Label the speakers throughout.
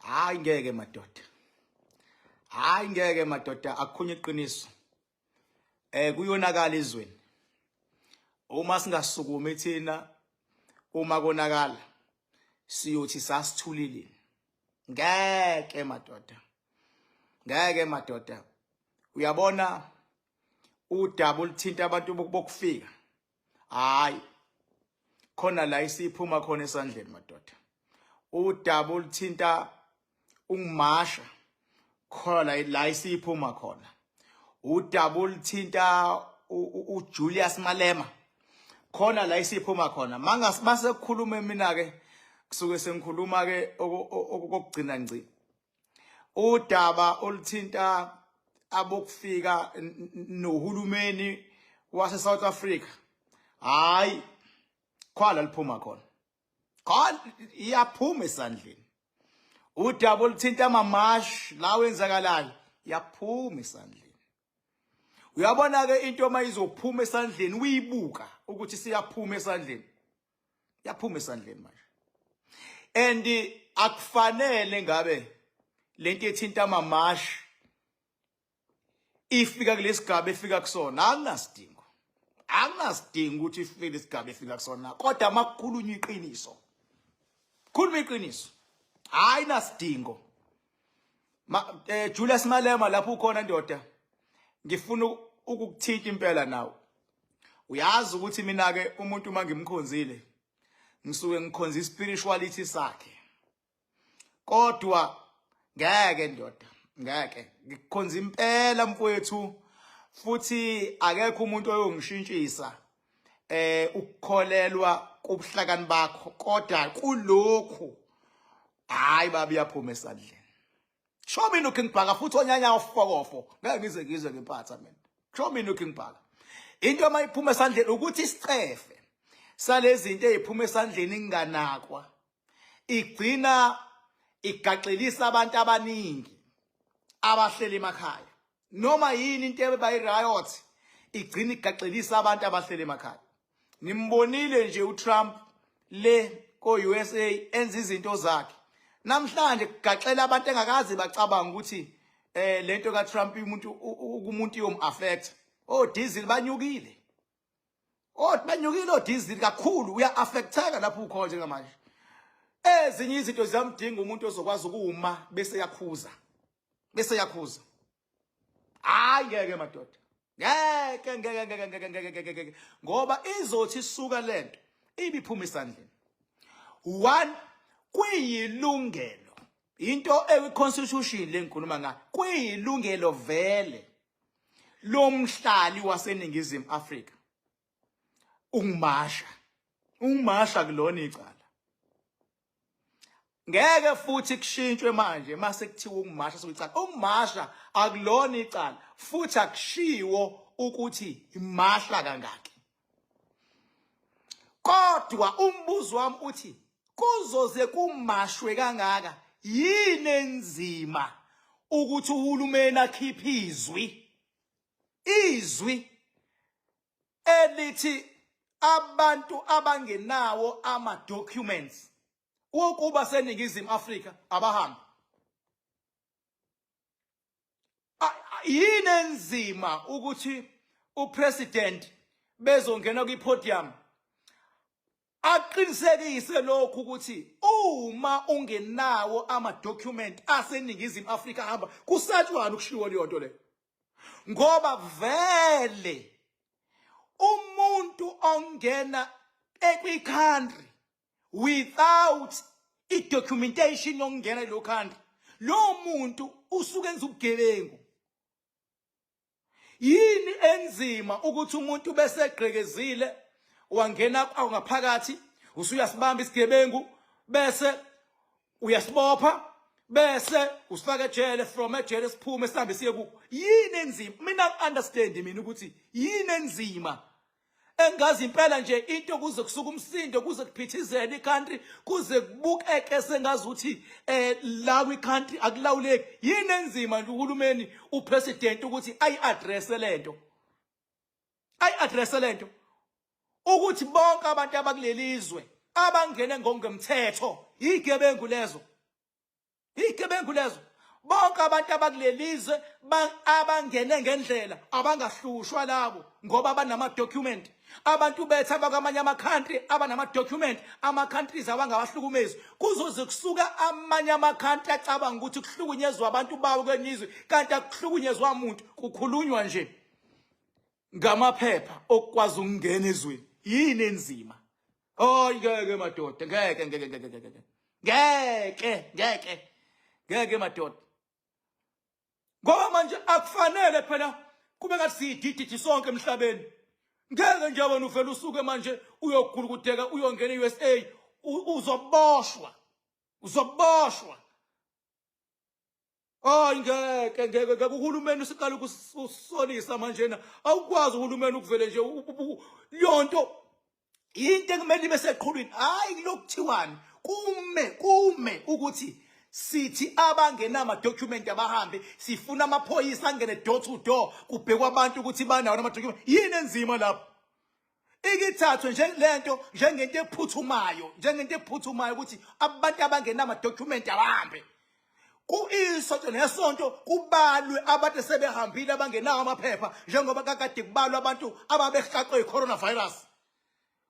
Speaker 1: Hayi ngeke madoda. Hayi ngeke madoda akukhunya iqiniso. Kuyonakala izweni. Uma singasukumi thina uma konakala siyothi sasithulile. Ngeke madoda. Ngeke madoda. Uyabona udaba oluthinta abantu bokufika. Hayi. Khona la isiphuma khona esandleni madoda. Udaba oluthinta ungimasha khona la isiphuma khona. Udaba oluthinta uJulius Malema khona la isiphuma khona. Mase kukhuluma mina ke kusuke sengikhuluma ke okugcina ngci. Udaba oluthinta abokufika nohulumeni wase South Africa. Hayi khona liphuma khona. Khona iyaphuma esandleni. Udaba oluthinta amamash la wenzakalayo yaphuma esandleni. Uyabona ke into mayizophuma esandleni uyibuka ukuthi siyaphuma esandleni. Yaphuma esandleni manje. And akufanele ngabe lento ethinta amamash ifika kulesigaba efika kusona akunasidingo. Akunasidingo ukuthi ifike lesigaba efika kusona kodwa makukhulunywa iqiniso. Khuluma iqiniso. Hayi nasidingo. Julius Malema lapho ukhona ndoda. Ngifuna ukukuthinta impela nawe. Uyazi ukuthi mina ke umuntu mangimkhonzile ngisuke ngikhonza spirituality sakhe. Kodwa ngeke ndoda, ngeke ngikukhonza impela mfowethu futhi akekho umuntu oyongishintshisa ukukholelwa kubuhlakani bakho kodwa kulokho hayi babi yaphuma esandleni. Show me looking back futhi onyanya ofokofo ngeke ngizwe ngempatha mina. Show me looking back. Into mayiphuma esandleni ukuthi isicefe salezi zinto eziphuma esandleni inganakwa igcina igaxelisa abantu abaningi abahleli emakhaya. Noma yini into ebayiriot igcina igaxelisa abantu abahleli emakhaya. Nimbonile nje uTrump le ko-USA enza izinto zakhe. Namhlanje kugaxela abantu engakazi bacabanga ukuthi lento kaTrump umuntu iyom-affect. Diesel banyukile. Banyukile diesel kakhulu uya-affecteka lapho ukhona njengamanje. Ezinye izinto ziyamdinga umuntu ozokwazi ukuma bese yakhuza. Bese yakhuza. Hayi ngeke madoda. Ngeke. Ngoba izothi isuka lento ibiphuma esandleni. One kuyilungelo. Into ewi-constitution lengikhuluma ngayo. Kuyilungelo vele lomhlali waseNingizimu Afrika. Ungimasha. Ungimasha kulona icala. Ngeke futhi kushintshwe manje mase kuthiwa ungimasha sokucala. Ungimasha akulona icala futhi akushiwo ukuthi imahla kangaki. Kodwa umbuzo wami uthi kuzoze kumashwe kangaka yini enzima ukuthi uhulumeni akhiphe izwi elithi abantu abangenawo ama documents ukuba seNingizimu Afrika abahamba. Yini enzima ukuthi upresident bezongena kwi-podium aqinisekise lokhu ukuthi uma ungenawo ama document aseNingizimu Afrika hamba kusatshwana ukushiwo leyo nto le. Ngoba vele umuntu ongena ekwi-country without i-documentation yokungena lo country lo muntu usuke enza ubugebengu. Yini enzima ukuthi umuntu bese egqekezile wangena ngaphakathi usuyasibamba isigebengu bese uyasibopha bese usifaka ejele from ejele siphume sihambe siye ku. Yini enzima? Mina understand mina ukuthi yini enzima. Engazi impela nje into kuze kusuka umsindo kuze kuphithizela iCountry kuze kubukeke sengazi ukuthi la kwiCountry akulawuleki. Yini enzima nje uhulumeni upresident ukuthi ayi-address lento. Ayi-address lento. Ukuthi bonke abantu abakulelizwe abangene ngokungemthetho igebengu lezo. igebengu lezo bonke abantu abakulelizwe abangene ngendlela abangahlushwa labo ngoba banama-document. Abantu bethu abakwamanye ama-country abanama-document, ama-countries abangawahlukumezi. Kuzoze kusuka amanye ama-country acabanga ukuthi kuhlukunyezwa abantu bawo kwenye izwe, kanti akuhlukunyezwa umuntu, kukhulunywa nje ngamaphepha okwazi ukungena ezweni. Yini enzima? Oh, ngeke madoda, ngeke madoda. Ngoba manje akufanele phela kube ngathi siyidididi sonke emhlabeni. Ngeke nje wena uvela usuke manje uyogulukudeka uyongena e-USA, uzoboshwa. Oh, ngeke uhulumeni usiqala ukusolisa manje na. Awukwazi uhulumeni ukuvele nje yonto into ekumele ibe seqhulwini. Hayi lokuthiwani kume ukuthi sithi abangenama document abahambe, sifuna amaphoyisa angene door to door kubhekwa abantu ukuthi banawo ama document. Yini enzima lapho? Ikithathwe nje lento njengento ephuthumayo ukuthi abantu abangenama document abahambe. Isonto nesonto kubalwe abantu sebehambile abangenawo amaphepha njengoba kakade kubalwa abantu ababehaqwe i-coronavirus.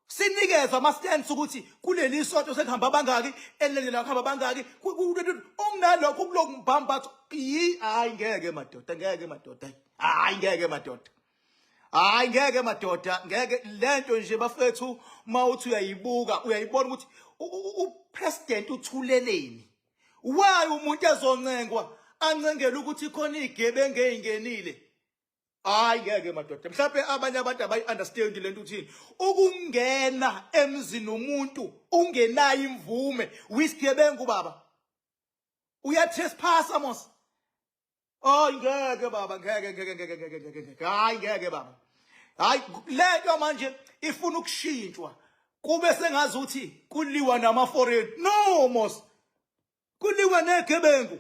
Speaker 1: Sinikeza ama-stance ukuthi kuleli sonto sekuhamba abangaki, elendlela kuhamba abangaki, okunalokho kuloku mbambatho. Hayi ngeke madoda, ngeke lento nje bafethu mawuthi uyayibona ukuthi upresident uthuleleni. Why umuntu ezoncengwa ancengela ukuthi khona igebengu eyingenile? Hayi ngeke madoda. Mhlawumbe abanye abantu abayi-understand lento uthini. Ukungena emzini nomuntu ungenayo imvume wisigebengu baba. Uyatrespass mos. Oh ngeke baba, ngeke. Hayi ngeke baba. Hayi lento manje ifuna ukushintshwa. Kube sengazi ukuthi kuliwa nama-foreign. No mos. Kuliwa negebengu.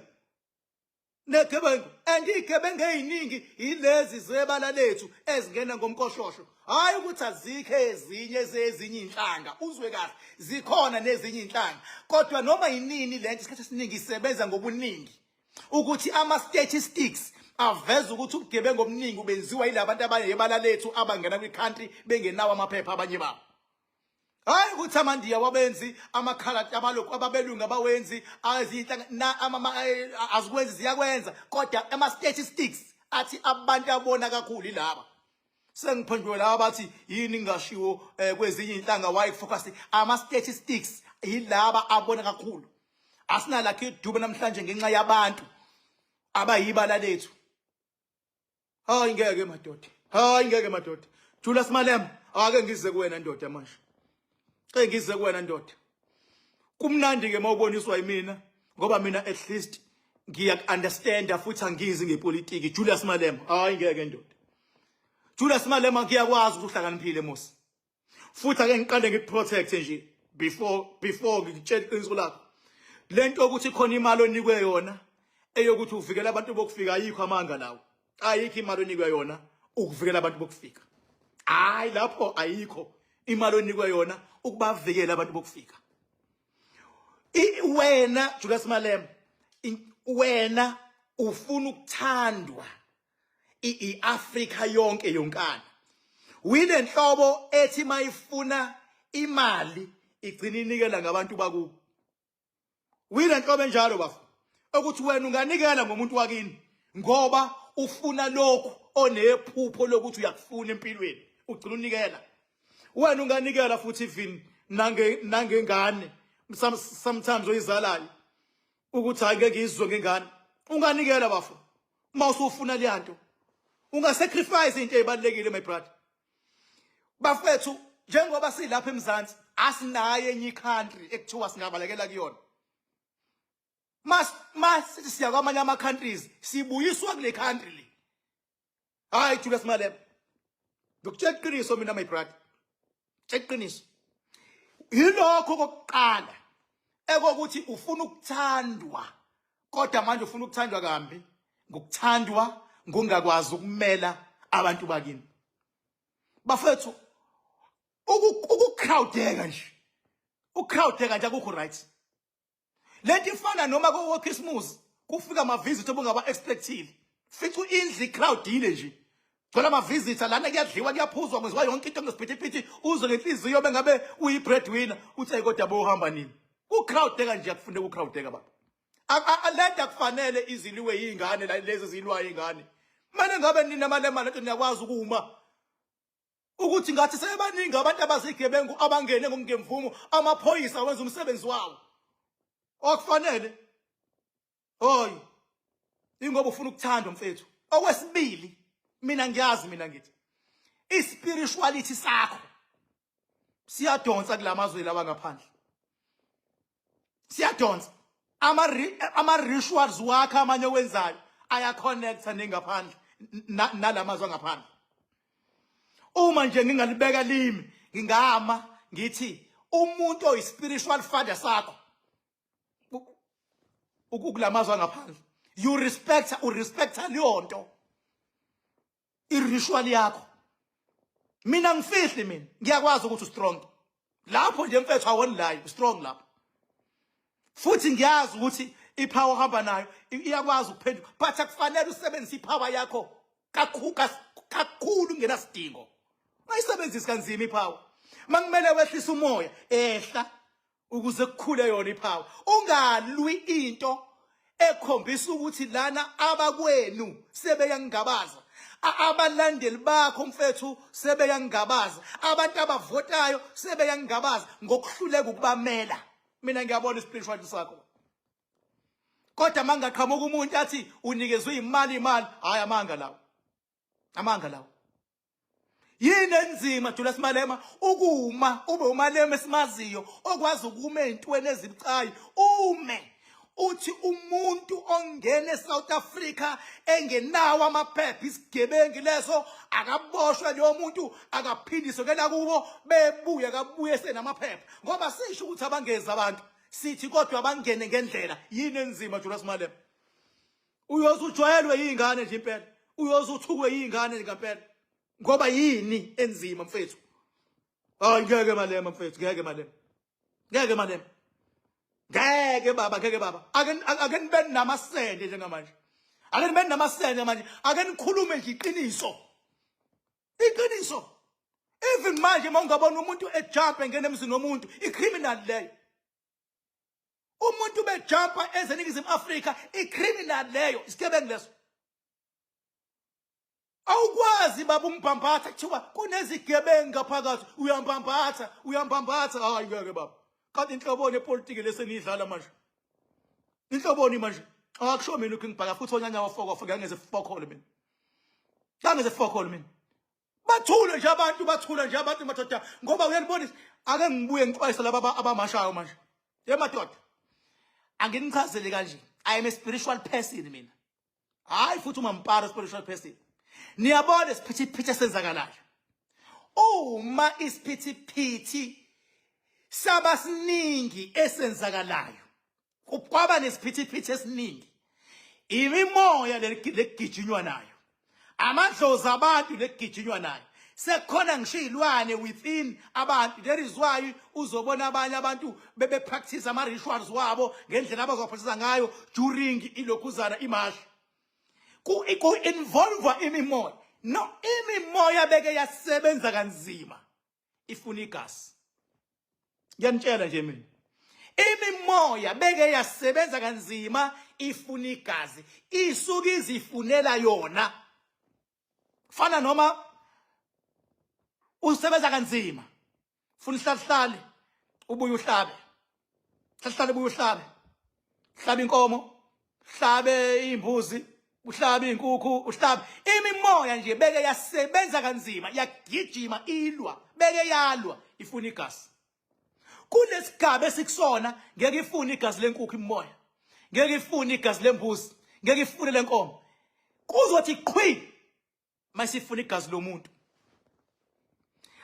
Speaker 1: And igebengu eziningi ilezi zebala lethu ezingena ngomkoshosho. Hayi ukuthi azikho ezinye inhlanga. Uzwe kahle, zikhona nezinye inhlanga. Kodwa noma yinini lento isikhathi esiningi isebenza ngobuningi. Ukuthi ama-statistics aveza ukuthi ubugebengu obuningi benziwa yilabantu abayebala lethu abangena kwi-country bengenawo amaphepha abanye babo. Hayi ukuthi amandiya wabenzi, amakhalati abalokhu ababelungu abawenzi, azikwenzi ziyakwenza, kodwa ama-statistics athi abantu abona kakhulu ilaba. Sengiphendule laba bathi yini ngashiwo kwezinye inhlanga why focus, ama-statistics yilaba abona kakhulu. Asinalakho idube namhlanje ngenxa yabantu abayibala lethu. Hayi ngeke madoda. Julius Malema, ake ngize kuwena ndoda manje. Ngize kuwena ndoda. Kumnandi ke mawuboniswa yimina ngoba mina at least ngiya-understanda futhi angizi ngepolitiki. Julius Malema, hayi ngeke ndoda. Julius Malema ngiyakwazi ukuthi uhlakaniphile mosi. Futhi ake ngiqale ngikuprotect nje before ngitshela iqiniso lakho. Lento ukuthi khona imali onikwe yona eyokuthi uvikele abantu bokufika ayikho amanga lawo. Ayikho imali onikwe yona ukuvikela abantu bokufika. Hayi lapho ayikho imali onikwe yona ukubavikela abantu bokufika. Wena Julius Malema, wena ufuna ukuthandwa i-Afrika yonke yonkana. Wile nhlobo ethi mayifuna imali igcina inikela ngabantu bakubo. Wile nhlobo enjalo bafu ukuthi wena unganikela ngomuntu wakini ngoba ufuna lokho onephupho lokuthi uyakufuna empilweni ugcina unikela. Wena unganikela futhi even nangengane sometimes oyizalayo ukuthi ake ngizwe ngengane. Unganikela bafu mawusufuna leyanto. Ungasacrifice into ezibalekile my brother. Bafethu njengoba silapha eMzansi asinayo enye country ekuthiwa singabalekela kuyona. Sithi siya kwamanye ama-countries sibuyiswa kule country le. Hayi Julius Malema, ngikutshela iqiniso mina my brother. Iqiniso yilokho kokuqala ekokuthi ufuna ukuthandwa, kodwa manje ufuna ukuthandwa kambi, ngokuthandwa ngongakwazi ukumela abantu bakini. Bafethu ukucrowdeka nje, ukucrowdeka nje akukho right. lento ifana noma ko Christmas kufika ama visitor obungaba expectile fithi indli crowdile nje gcwala ama visitor lana kuyadliwa kuyaphuzwa kwenziwa yonke into ngesiphithiphithi uzwe ngenhliziyo bengabe uyi breadwinner uthi ayikoda bohamba nini ku crowdeka nje akufunde ku crowdeka baba lento akufanele iziliwe yingane lezi zilwa yingane manje ngabe nina malema lento niyakwazi ukuma ukuthi ngathi sebaningi abantu abazigebengu abangene ngokungemvumo amaphoyisa wenza umsebenzi wawo okufanele hoyi ingoba ufuna ukuthandwa mfethu okwesibili mina ngiyazi mina ngithi ispirituality sakho siyadonsa kulamazwe laba ngaphandle siyadonsa ama rituals wakho amanye wenzayo aya connecta nengaphandle nalamazwe ngaphandle uma nje ngingalibeka limi ngingama ngithi umuntu oyispiritual father sakho ukukulamazwa ngaphandle you respecta liyonto iritual yakho mina ngifihli mina ngiyakwazi ukuthi strong lapho nje mfethu awoni live strong lapho futhi ngiyazi ukuthi ipower hamba nayo iyakwazi ukuphendula but akufanele usebenzise ipower yakho kakhulu ngenasidingo ayisebenzisi kanzima ipower mangimele wehlisa umoya ehla ukuze kukhule yona ipower ungalwi into ekhombisa ukuthi lana abakwenu sebeyangabaza abalandeli bakho mfethu sebeyangabaza abantu abavotayo sebeyangabaza ngokuhluleka ukubamela mina ngiyabona ispirituality sakho kodwa mangaqhamuka umuntu athi unikezwe imali hayi amanga lawo yini enzima Julius Malema ukuma ube umalema esimaziyo okwazi ukuma ezintweni ezibucayi ume uthi umuntu ongene eSouth Africa engenawo amaphepha isigebengi leso akaboshwe leyo muntu akaphindiswe kena kubo bebuye akabuye senamaphepha ngoba sisho ukuthi abangeza abantu sithi kodwa abangene ngendlela yini enzima Julius Malema uyozujwayelwe yingane nje impela uyozuthukwe yingane ngempela ngoba yini enzima mfethu hayi ngeke Malema mfethu ngeke Malema ngeke baba ake nibe namasende njengamanje ake nibe namasende manje ake nikhulume nje iqiniso even manje mawungabona umuntu ejump engene emzini womuntu icriminal leyo umuntu bejumpa ezeningizimu Afrika icriminal leyo isigebengu leso awukwazi baba umbhambatha kuthiwa kunezigebengu ngaphakathi uyambhambatha hayi ngeke baba kanti inhloboni epolitiki lesenidlala manje inhloboni manje akusho mina ukungibhaka futhi onyanya wafoko ngangeze fokhole mina bathule nje abantu madoda ngoba uyalibona ake ngibuye ngixwayisa laba abamashayo manje madoda anginichazele kanje I am a spiritual person mina hayi futhi umampara spiritual person niyabona isiphithiphithi esenzakalayo uma isiphithiphithi sabasiningi esenzakalayo kwaba nesiphithiphithi esiningi imimoya legijinywa nayo amadlozi abantu legijinywa nayo sekhona ngishilwane within abantu there is why uzobona abanye abantu bebe practice ama rituals wabo ngendlela abazopractice ngayo during ilokhuzana imashi ku involve imimoya no imimoya beke yasebenza kanzima ifuna igazi ngiyanitshela nje mina imimoya beke yasebenza kanzima ifuna igazi isuka izifunela yona fana noma usebenza kanzima funa ihlahlale ubuye uhlabe hlahlale ubuye uhlabe hlabe inkomo hlabe imbuzi uhlabe inkukhu uhlabe imimoya nje beke yasebenza kanzima yagijima ilwa beke yalwa ifuna igazi kulesigaba esikusona ngeke ifune igazi lenkukhu imimoya ngeke ifune igazi lembuzi ngeke ifune lenkomo kuzothi qhwi masifuna igazi lomuntu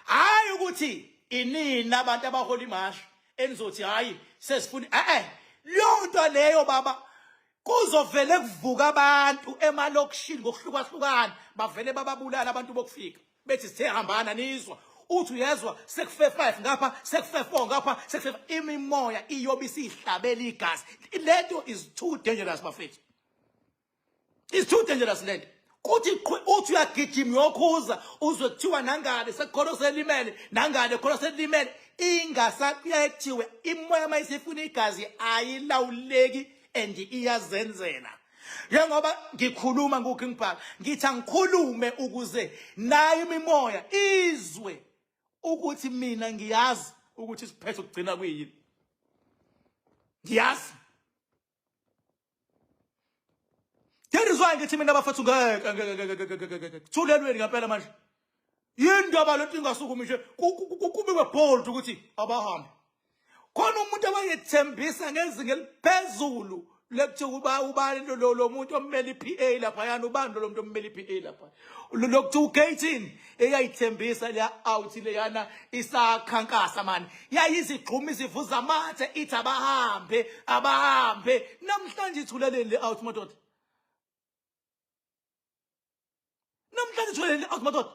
Speaker 1: hayi ukuthi inini abantu abahola imashi enizothi hayi sesifuna lonto leyo baba kuzovele kuvuka abantu emalokishini ngokuhlukahlukana bavele bababulala abantu bokufika bethi sithe hambana nizwa uthi uyezwa sekufe 5 ngapha sekufe 4 ngapha sekufe imimoya iyobe isihlabela igazi. Lento is too dangerous bafethu. It's too dangerous lento. Kuthi uthi uyagijima yokhuza uzwe kuthiwa nangale sekukhona selimele nangale khona selimele ingasakuyethiwe imoya mayisifuna igazi ayilawuleki and iyazenzela. Njengoba ngikhuluma ngoKing Phaka ngithi angikhulume ukuze nayo imimoya izwe ukuthi mina ngiyazi ukuthi isiphetho kugcina kuyini. Ngiyazi. Ngirizwa ngithi mina bafethu ngeke thulelweni ngempela manje. Yindaba lento ingasukumi nje kubikwe bold ukuthi abahambe. Khona umuntu abayethembisa ngezinga eliphezulu lekuthi ubani lo muntu ommeli PA lapha yana ubani lo muntu ommeli PA lapha. Lokuthu u18 eyayithembisa le out le yana isakhankasa mani. Yayizigquma izivuza amathe ithi abahambe namhlanje ithuleleni le out madoda. Namhlanje ithuleleni le out madoda.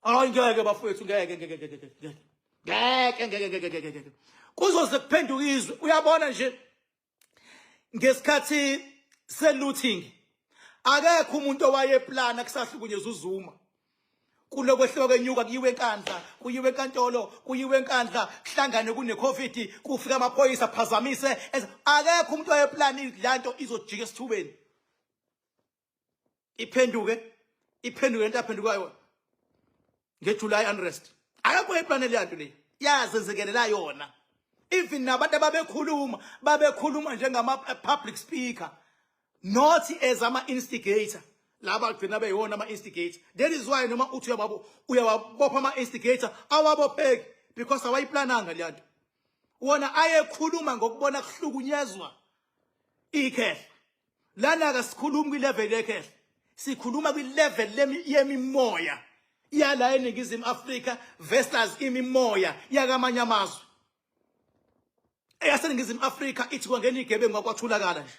Speaker 1: Hayi ngeke bafethu ngeke. Kuzoze kuphenduka izwe uyabona nje ngesikhathi selooting akekho umuntu owayeplana kusahlukunyezwa uZuma kulokwehlwa kwenyuka kuyiwe enkandla kuyiwe enkantolo kuyiwe enkandla kuhlangane kune COVID kufika amaphoyisa phazamise akekho umuntu owayeplana ilanto izojika esithubeni iphenduke into aphendukayo ngeJuly unrest akekho owayeplana le nto le yazenzekelela yona. Even nabantu babekhuluma njengama public speaker not as ama instigator laba gcina beyiwona ama instigator. That is why noma uthi uyawabopha ama instigator awabopheki because awayiplananga le nto. Wona ayekhuluma ngokubona kuhlukunyezwa ikhehle. Lana ka sikhuluma kwi level ekhehle. Sikhuluma kwi level yemimoya yala eNingizimu Afrika versus imimoya yakamanye amazwe. EyaseNingizimu Afrika ithi kwangena igebengu kwathulakala nje.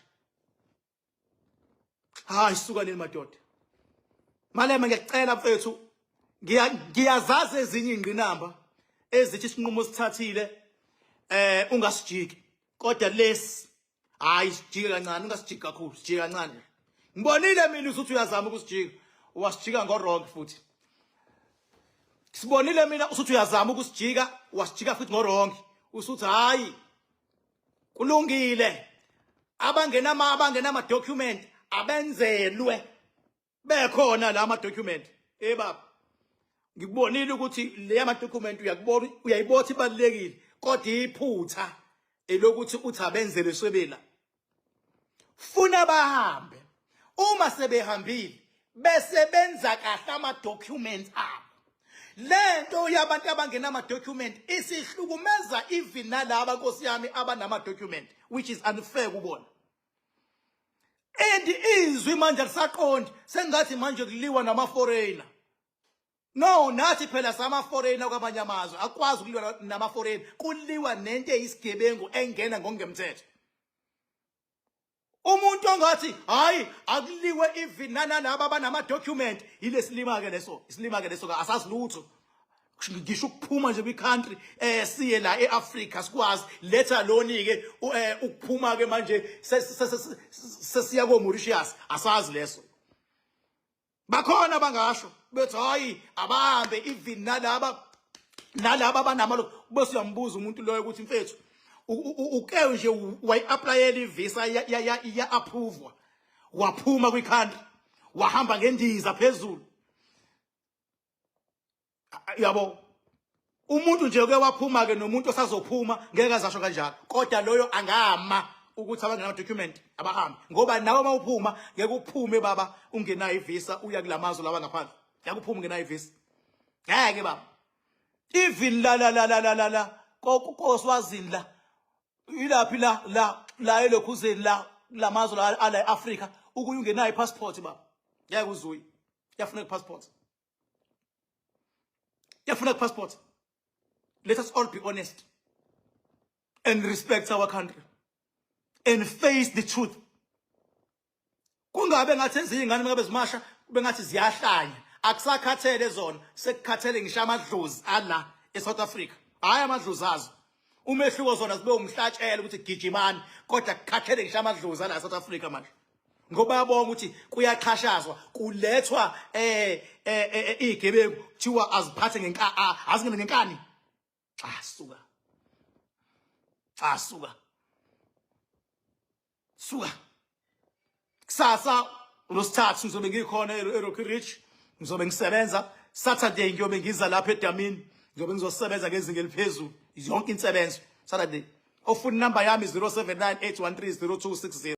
Speaker 1: Hayi suka nini madoda. Malema ngiyacela mfethu ngiyazazi ezinye ingqinamba ezithi isinqumo sithathile ungasijiki. Kodwa lesi hayi sijike kancane ungasijiki kakhulu sijike kancane. Ngibonile mina usuthi uyazama ukusijika wasijika ngorong futhi. Sibonile mina usuthi uyazama ukusijika wasijika futhi ngorong. Usuthi hayi kulungile abangena document abenzelwe bekhona la ama document baba ngikubonile ukuthi le ama document uyakubona uyayibothi ibalekile kodwa iphutha elokuthi uthi abenzelwe swebela funa bahambe uma sebehambile besebenza kahle ama documents abo. Lento yabantu abangena ama document isihlukumeza even nalabo Nkosi yami abanama document which is unfair kubona. And izwi manje lisaqondi sengathi manje kuliwa nama foreigner. No, nathi phela sama foreigner kwamanye amazwe akwazi ukuliwa nama foreigner kuliwa nento eyisigebengu engena ngokungemthetho. Umuntu ongathi hayi akuliwe even nalabo abanama document ile silima ke leso asazi lutho. Ngisho ukuphuma nje kwicountry siye la eAfrica sikwazi letha loni ke ukuphuma ke manje sesiya ko Mauritius asazi leso. Bakhona bangasho bethi hayi abahambe even nalaba banamalo bese uyambuza umuntu loyo ukuthi mfethu uke nje wayi-applyela ivisa ya approve waphuma kwicountry wahamba ngendiza phezulu. Yabo umuntu nje uke waphuma ke nomuntu osazophuma ngeke azasho kanjalo kodwa loyo angama ukuthi abangena document abahambi ngoba nawe mawuphuma ngeke uphume baba ungenayo ivisa uya kulamazwe laba ngaphandle ngeke uphume ungenayo ivisa ngeke baba even la koSwazini la ilaphi la elokhuzeni lamazwe la eAfrica ukuyungenayo passport baba ngeke uzuyi yafuna passport. Passport. Let us all be honest and respect our country and face the truth. Kungabe ngathi ezinye ingane ngabe zimasha kube ngathi ziyahlanya Akusakhathele zona, sekukhathele ngisho amadlozi ala eSouth Africa. Hayi amadlozi azo. Umehluko zona sibe umhlatshela ukuthi gijimani, kodwa kukhathele ngisho amadlozi ala eSouth Africa manje. Ngoba yabonga ukuthi kuyaqhashazwa, kulethwa igebengu kuthiwa aziphathe azingene ngenkani. Suka. Kusasa uLosithathu ngizobe ngikhona eRocky Ridge, ngizobe ngisebenza. Saturday ngiyobe ngiza lapha eDamini, ngizobe ngizosebenza ngezinga eliphezulu, yonke insebenzo Saturday. Ofuna number yami 0798130260.